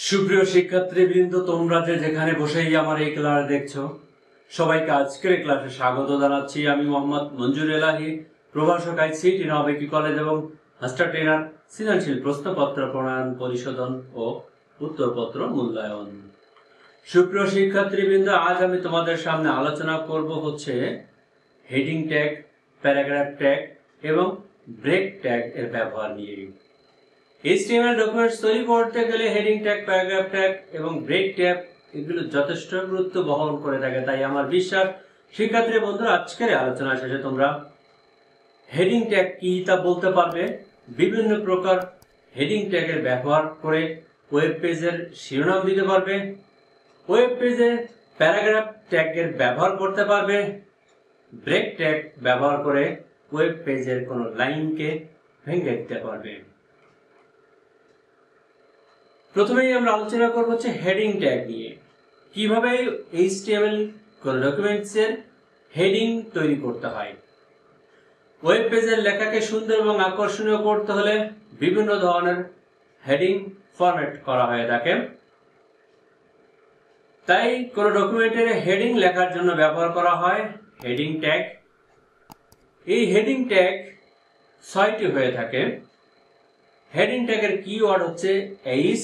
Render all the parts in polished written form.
সুপ্রিয় শিক্ষার্থীবৃন্দ, তোমরা যেখানে বসেই আমার এই ক্লাস দেখছো, সবাইকে আজকের ক্লাসে স্বাগত জানাচ্ছি। আমি মোহাম্মদ মঞ্জুর এলাহি, প্রভাষক আইসিটি নবকি কলেজ এবং মাস্টার ট্রেনার, সৃজনশীল প্রশ্নপত্র প্রণয়ন, পরিশোধন ও উত্তরপত্র মূল্যায়ন। সুপ্রিয় শিক্ষার্থীবৃন্দ, আজ আমি তোমাদের সামনে আলোচনা করব হচ্ছে হেডিং ট্যাগ, প্যারাগ্রাফ ট্যাগ এবং ব্রেক ট্যাগ এর ব্যবহার নিয়ে। HTML ডকুমেন্টস তৈরি করতে গেলে হেডিং ট্যাগ, প্যারাগ্রাফ ট্যাগ এবং ব্রেক ট্যাগ এগুলো যথেষ্ট গুরুত্ব বহন করে থাকে। তাই আমার বিশ্বাস শিক্ষার্থী বন্ধুরা, আজকের আলোচনা শেষে তোমরা হেডিং ট্যাগ কি তা বলতে পারবে। বিভিন্ন প্রকার হেডিং ট্যাগের ব্যবহার করে ওয়েব পেজের শিরোনাম দিতে পারবে। ওয়েব পেজে প্যারাগ্রাফ ট্যাগের ব্যবহার করতে পারবে। ব্রেক ট্যাগ ব্যবহার করে ওয়েব পেজের কোনো লাইনকে ভেঙে দিতে পারবে। প্রথমেই আমরা আলোচনা করব হচ্ছে হেডিং ট্যাগ নিয়ে। কিভাবে HTML কোন ডকুমেন্টসের হেডিং তৈরি করতে হয়। ওয়েব পেজের লেখাকে সুন্দর এবং আকর্ষণীয় করতে হলে বিভিন্ন ধরনের হেডিং ফরম্যাট করা হয়ে থাকে। তাই কোন ডকুমেন্টের হেডিং লেখার জন্য ব্যবহার করা হয় হেডিং ট্যাগ। এই হেডিং ট্যাগ 6টি হয়ে থাকে। হেডিং ট্যাগের কিওয়ার্ড হচ্ছে এইচ।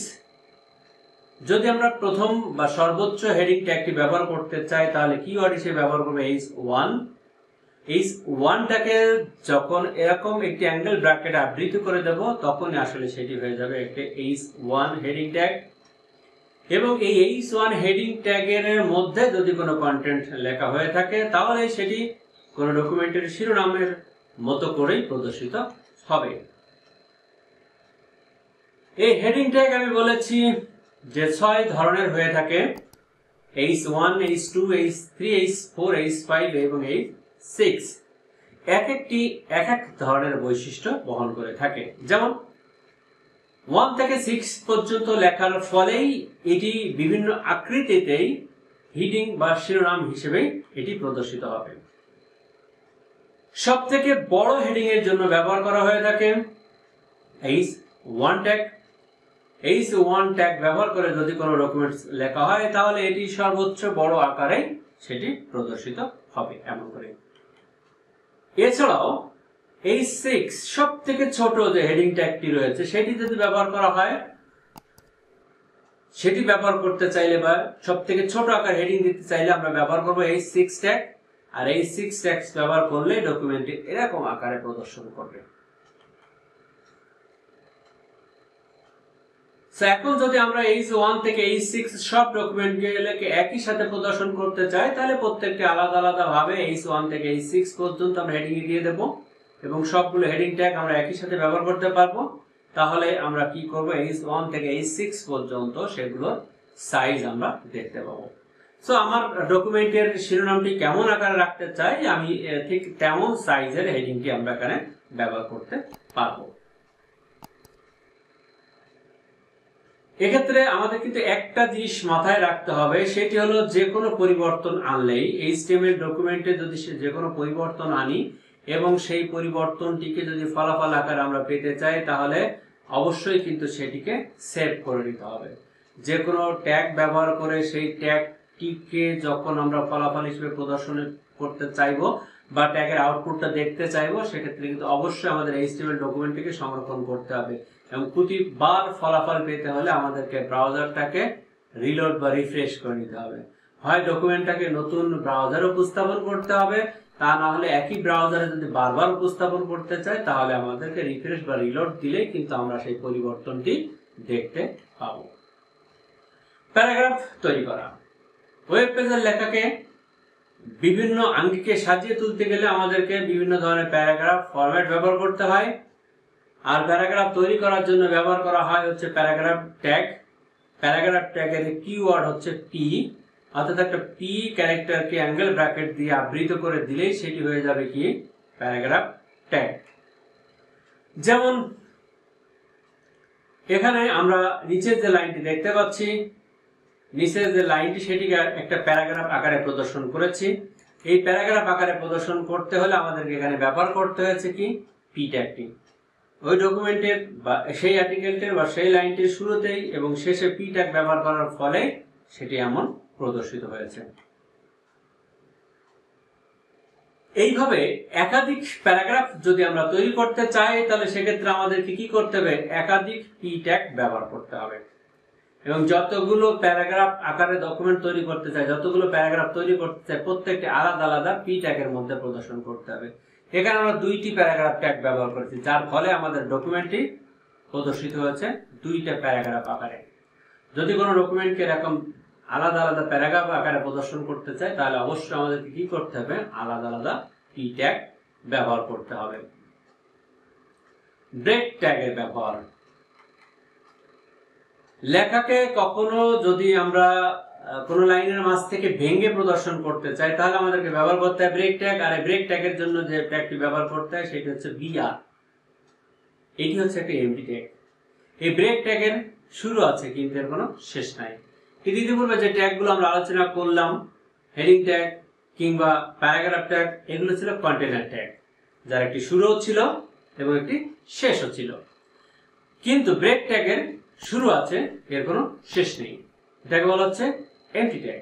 যদি আমরা প্রথম বা সর্বোচ্চ হেডিং ট্যাগটি ব্যবহার করতে চাই, তাহলে কিওয়ার্ড হিসেবে ব্যবহার করব H1। H1টাকে যখন এরকম একটি অ্যাঙ্গেল ব্র্যাকেট আবৃত করে দেব, তখনই আসলে সেটি হয়ে যাবে একটি H1 হেডিং ট্যাগ। এবং এই H1 হেডিং ট্যাগের মধ্যে যদি কোনো কন্টেন্ট লেখা হয়ে থাকে, তাহলে সেটি কোনো ডকুমেন্টের শিরোনামের মতো করেই প্রদর্শিত হবে। এই হেডিং ট্যাগ আমি বলেছি যে 6 ধরনের হয়ে থাকে: H1, H2, H3, H4, H5 এবং H6। একটি এক এক ধরনের বৈশিষ্ট্য বহন করে থাকে। যেমন 1 থেকে 6 পর্যন্ত লেখার ফলেই এটি বিভিন্ন আকৃতিতেই হেডিং বা শিরোনাম হিসেবে এটি প্রদর্শিত হবে। সবথেকে বড় হেডিং এর জন্য ব্যবহার করা হয়ে থাকে H1 ট্যাগ। H1 ট্যাগ ব্যবহার করে যদি কোনো ডকুমেন্টস লেখা হয়, তাহলে এটি সর্বোচ্চ বড় আকারে সেটি প্রদর্শিত হবে এমন করে। এছাড়াও H6 সবথেকে ছোট যে হেডিং ট্যাগটি রয়েছে, সেটি যদি ব্যবহার করা হয়, সেটি ব্যবহার করতে চাইলে বা সবথেকে ছোট আকার হেডিং দিতে চাইলে আমরা ব্যবহার করব H6 ট্যাগ। আর H6 ট্যাগ ব্যবহার করলে ডকুমেন্টটি এরকম আকারে প্রদর্শন করবে। এখন যদি আমরা H1 থেকে H6 সব ডকুমেন্টগুলোকে একই সাথে প্রদর্শন করতে চাই, তাহলে প্রত্যেকটি আলাদা আলাদা ভাবে H1 থেকে H6 পর্যন্ত আমরা হেডিং দিয়ে দেব এবং সবগুলো হেডিং ট্যাগ আমরা একই সাথে ব্যবহার করতে পারবো। তাহলে আমরা কি করব, H1 থেকে H6 পর্যন্ত সেগুলোর সাইজ আমরা দেখতে পাবো। সো আমার ডকুমেন্টের শিরোনামটি কেমন আকারে রাখতে চাই, আমি ঠিক তেমন সাইজের হেডিংটি আমরা এখানে ব্যবহার করতে পারবো। এক্ষেত্রে আমাদের কিন্তু একটা জিনিস মাথায় রাখতে হবে, সেটি হলো যে কোনো পরিবর্তন আনলেই HTML ডকুমেন্টে যদি যে কোনো পরিবর্তন আনি এবং সেই পরিবর্তনটিকে যদি ফলাফল আকারে আমরা পেতে চাই, তাহলে অবশ্যই কিন্তু সেটিকে সেভ করে নিতে হবে। যে কোনো ট্যাগ ব্যবহার করে সেই ট্যাগটিকে যখন আমরা ফলাফল হিসেবে প্রদর্শন করতে চাইবো বা ট্যাগের আউটপুটটা দেখতে চাইবো, সেক্ষেত্রে কিন্তু অবশ্যই আমাদের HTML ডকুমেন্টটিকে সংরক্ষণ করতে হবে। এবং প্রতিবার ফলাফল পেতে হলে আমাদেরকে ব্রাউজারটাকে রিলোড বা রিফ্রেশ করে নিতে হবে। হয় ডকুমেন্টটাকে নতুন ব্রাউজারে উপস্থাপন করতে হবে, তা না হলে একই ব্রাউজারে যদি বারবার উপস্থাপন করতে চাই, তাহলে আমাদেরকে রিফ্রেশ বা রিলোড দিলেই কিন্তু আমরা সেই পরিবর্তনটি দেখতে পাবো। প্যারাগ্রাফ তৈরি করা। ওয়েব পেজের লেখাকে বিভিন্ন আঙ্গিকে সাজিয়ে তুলতে গেলে আমাদেরকে বিভিন্ন ধরনের প্যারাগ্রাফ ফরম্যাট ব্যবহার করতে হয়। আর প্যারাগ্রাফ তৈরি করার জন্য ব্যবহার করা হয় হচ্ছে প্যারাগ্রাফ ট্যাগ। প্যারাগ্রাফ ট্যাগের কিওয়ার্ড হচ্ছে পি, অর্থাৎ একটা পি ক্যারেক্টারকে অ্যাঙ্গেল ব্র্যাকেট দিয়ে আবৃত করে দিলেই সেটি হয়ে যাবে কি প্যারাগ্রাফ ট্যাগ। যেমন এখানে আমরা নিচের যে লাইনটি দেখতে পাচ্ছি, নিচের যে লাইনটি সেটিকে একটা প্যারাগ্রাফ আকারে প্রদর্শন করেছি। এই প্যারাগ্রাফ আকারে প্রদর্শন করতে হলে আমাদেরকে এখানে ব্যবহার করতে হয়েছে কি পি ট্যাগটি। ওই ডকুমেন্টের বা সেই আর্টিকেলটির বা সেই লাইনটির শুরুতেই এবং শেষে পি ট্যাগ ব্যবহার করার ফলে সেটি এমন প্রদর্শিত হয়েছে। এইভাবে একাধিক প্যারাগ্রাফ যদি আমরা তৈরি করতে চাই তাহলে সেক্ষেত্রে আমাদেরকে কি করতে হবে, একাধিক পি ট্যাগ ব্যবহার করতে হবে এবং যতগুলো প্যারাগ্রাফ আকারে ডকুমেন্ট তৈরি করতে চাই, যতগুলো প্যারাগ্রাফ তৈরি করতে চাই প্রত্যেকটি আলাদা আলাদা পি ট্যাগের মধ্যে প্রদর্শন করতে হবে। এখানে আমরা 2টি প্যারাগ্রাফ ট্যাগ ব্যবহার করেছি, যার ফলে আমাদের ডকুমেন্টটি প্রদর্শিত হয়েছে 2টা প্যারাগ্রাফ আকারে। যদি কোনো ডকুমেন্টকে এরকম আলাদা আলাদা প্যারাগ্রাফ আকারে প্রদর্শন করতে চাই তাহলে অবশ্যই আমাদেরকে কি করতে হবে, আলাদা আলাদা পি ট্যাগ ব্যবহার করতে হবে। ব্রেক ট্যাগের ব্যবহার, লেখাকে কখনো যদি আমরা কোনো লাইনের মাঝ থেকে ভেঙে প্রদর্শন করতে চাই তাহলে আমাদেরকে ব্যবহার করতে হয় ব্রেক ট্যাগ। আর এই ব্রেক ট্যাগের জন্য যে ট্যাগটি ব্যবহার করতে হয় সেটি হচ্ছে বিআর। এটি হচ্ছে একটা এমটি ট্যাগ। এই ব্রেক ট্যাগের শুরু আছে কিন্তু এর কোনো শেষ নাই। ইতিপূর্বে যে ট্যাগগুলো আমরা আলোচনা করলাম, হেডিং ট্যাগ কিংবা প্যারাগ্রাফ ট্যাগ, এগুলো ছিল কন্টেনার ট্যাগ, যার একটি শুরুও ছিল এবং একটি শেষও ছিল। কিন্তু ব্রেক ট্যাগের শুরু আছে, এর কোনো শেষ নেই। এটাকে বলা হচ্ছে এমটি ট্যাগ।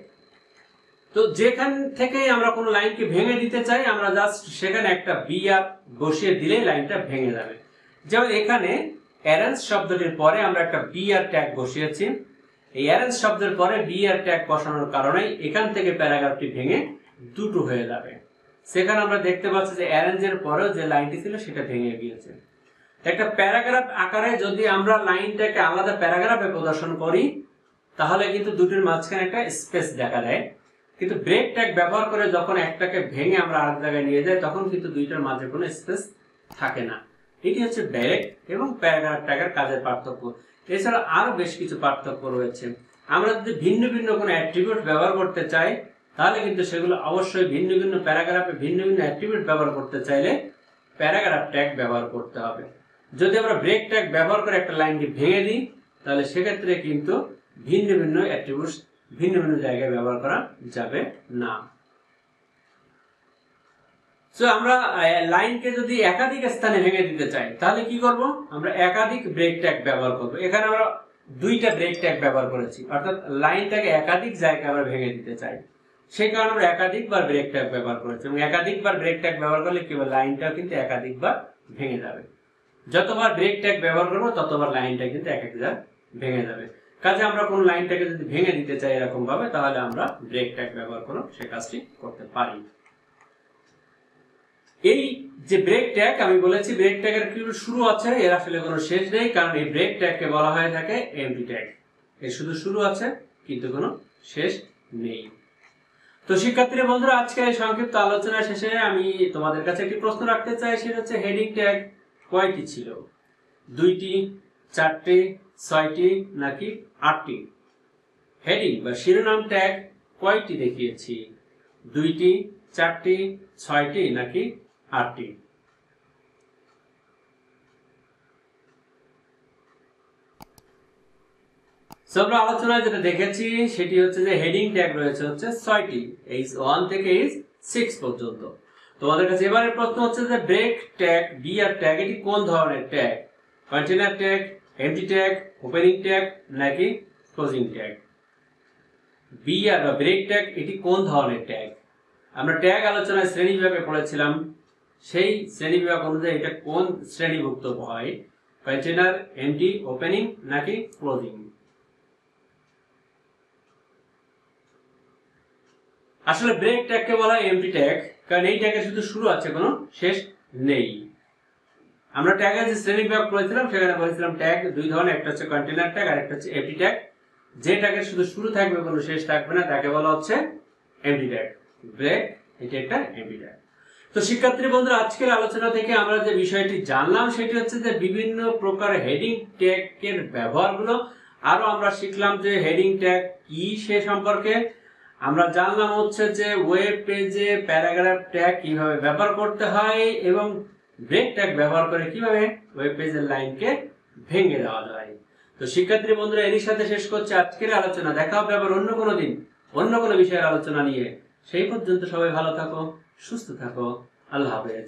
তো যেখান থেকে আমরা কোনো লাইনকে ভেঙে দিতে চাই আমরা জাস্ট সেখানে একটা বিআর বসিয়ে দিলেই লাইনটা ভেঙে যাবে। যেমন এখানে অ্যারেঞ্জ শব্দটির পরে আমরা একটা বিআর ট্যাগ বসিয়েছি। এই অ্যারেঞ্জ শব্দের পরে বিআর ট্যাগ বসানোর কারণে এখান থেকে প্যারাগ্রাফটি ভেঙে দুটো হয়ে যাবে। সেখানে আমরা দেখতে পাচ্ছি যে অ্যারেঞ্জের পরেও যে লাইনটি ছিল সেটা ভেঙে গিয়েছে। একটা প্যারাগ্রাফ আকারে যদি আমরা লাইনটাকে আলাদা প্যারাগ্রাফে প্রদর্শন করি তাহলে কিন্তু দুটির মাঝখানে একটা স্পেস দেখা দেয়। কিন্তু ব্রেক ট্যাগ ব্যবহার করে যখন একটাকে ভেঙে আমরা আরেক জায়গায় নিয়ে যাই তখন কিন্তু দুইটার মাঝে কোনো স্পেস থাকে না। এটি হচ্ছে ব্রেক এবং প্যারাগ্রাফ ট্যাগের কাজের পার্থক্য। এছাড়া আরো বেশ কিছু পার্থক্য রয়েছে। আমরা যদি ভিন্ন ভিন্ন কোনো অ্যাট্রিবিউট ব্যবহার করতে চাই তাহলে কিন্তু সেগুলো অবশ্যই ভিন্ন ভিন্ন প্যারাগ্রাফে ভিন্ন ভিন্ন অ্যাট্রিবিউট ব্যবহার করতে চাইলে প্যারাগ্রাফ ট্যাগ ব্যবহার করতে হবে। যদি আমরা ব্রেক ট্যাগ ব্যবহার করে একটা লাইনকে ভেঙে দিই তাহলে সেক্ষেত্রে কিন্তু ভিন্ন ভিন্ন অ্যাট্রিবিউটস ভিন্ন ভিন্ন জায়গায় ব্যবহার করা যাবে না। সো আমরা লাইনকে যদি একাধিক স্থানে ভেঙে দিতে চাই তাহলে কি করব, আমরা একাধিক ব্রেক ট্যাগ ব্যবহার করব। এখানে আমরা 2টা ব্রেক ট্যাগ ব্যবহার করেছি, অর্থাৎ লাইনটাকে একাধিক জায়গায় আমরা ভেঙে দিতে চাই, সেই কারণে আমরা একাধিকবার ব্রেক ট্যাগ ব্যবহার করেছি। এবং একাধিকবার ব্রেক ট্যাগ ব্যবহার করলে কি হবে, লাইনটা কিন্তু একাধিকবার ভেঙে যাবে। যতবার ব্রেক ট্যাগ ব্যবহার করব ততবার লাইনটা কিন্তু এক একবার ভেঙে যাবে। কাজে আমরা কোন লাইনটাকে যদি ভেঙে দিতে চাই এরকম ভাবে তাহলে আমরা ব্রেক ট্যাগ ব্যবহার করে সে কাজটি করতে পারি। এই যে ব্রেক ট্যাগ আমি বলেছি ব্রেক ট্যাগের কি শুরু আছে, এর আসলে কোনো শেষ নেই, কারণ এই ব্রেক ট্যাগকে বলা হয়ে থাকে এমটি ট্যাগ। এর শুধু শুরু আছে কিন্তু কোনো শেষ নেই। তো শিক্ষার্থী বন্ধুরা, আজকে এই সংক্ষিপ্ত আলোচনা শেষে আমি তোমাদের কাছে একটি প্রশ্ন রাখতে চাই, সেটা হচ্ছে হেডিং ট্যাগ কয়টি ছিল? 2টি, 4টি, 6টি নাকি 8টি? হেডিং বা শিরোনাম ট্যাগ কয়টি দেখিয়েছি? 2টি, 4টি, 6টি নাকি 8টি? আমরা আলোচনায় যেটা দেখেছি সেটি হচ্ছে যে হেডিং ট্যাগ রয়েছে হচ্ছে 6টি, H1 থেকে H6 পর্যন্ত। তোমাদের কাছে এবারে প্রশ্ন হচ্ছে যে ব্রেক ট্যাগ বিআর ট্যাগ এটি কোন ধরনের tag? Container tag, MT tag, opening tag নাকি ক্লোজিং ট্যাগ? বিআর বা ব্রেক ট্যাগ এটি কোন ধরনের ট্যাগ? আমরা ট্যাগ আলোচনায় শ্রেণী বিভাগে পড়েছিলাম, সেই শ্রেণী বিভাগ অনুযায়ী এটা কোন শ্রেণীভুক্ত হয়? কন্টেনার, এমটি, ওপেনিং নাকি ক্লোজিং? আসলে ব্রেক ট্যাগকে বলা হয় এমটি ট্যাগ, কারণ এই ট্যাগের শুধু শুরু আছে, কোনো শেষ নেই। আমরা ট্যাগের যে শ্রেণী বিভাগ পড়েছিলাম সেখানে বলেছিলাম ট্যাগ 2 ধরনের, একটা হচ্ছে কন্টেনার ট্যাগ আর একটা হচ্ছে এমটি ট্যাগ। যে ট্যাগের শুধু শুরু থাকবে কোনো শেষ থাকবে না তাকে বলা হচ্ছে এমটি ট্যাগ। ব্রেক এটা একটা এমটি ট্যাগ। তো শিক্ষার্থী বন্ধুরা, আজকের আলোচনা থেকে আমরা যে বিষয়টি জানলাম সেটি হচ্ছে যে বিভিন্ন প্রকার হেডিং ট্যাগের ব্যবহারগুলো। আরো আমরা শিখলাম যে হেডিং ট্যাগ কি সে সম্পর্কে। আমরা জানলাম হচ্ছে যে ওয়েব পেজে প্যারাগ্রাফ ট্যাগ কিভাবে ব্যবহার করতে হয় এবং ব্রেক ট্যাগ ব্যবহার করে কিভাবে ওয়েব পেজের লাইনকে ভেঙে দেওয়া যায়। তো শিক্ষার্থী বন্ধুরা, এরই সাথে শেষ করছে আজকের আলোচনা। দেখা হবে আবার অন্য কোনো দিন অন্য কোনো বিষয়ের আলোচনা নিয়ে। সেই পর্যন্ত সবাই ভালো থাকো, সুস্থ থাকো। আল্লাহ হাফেজ।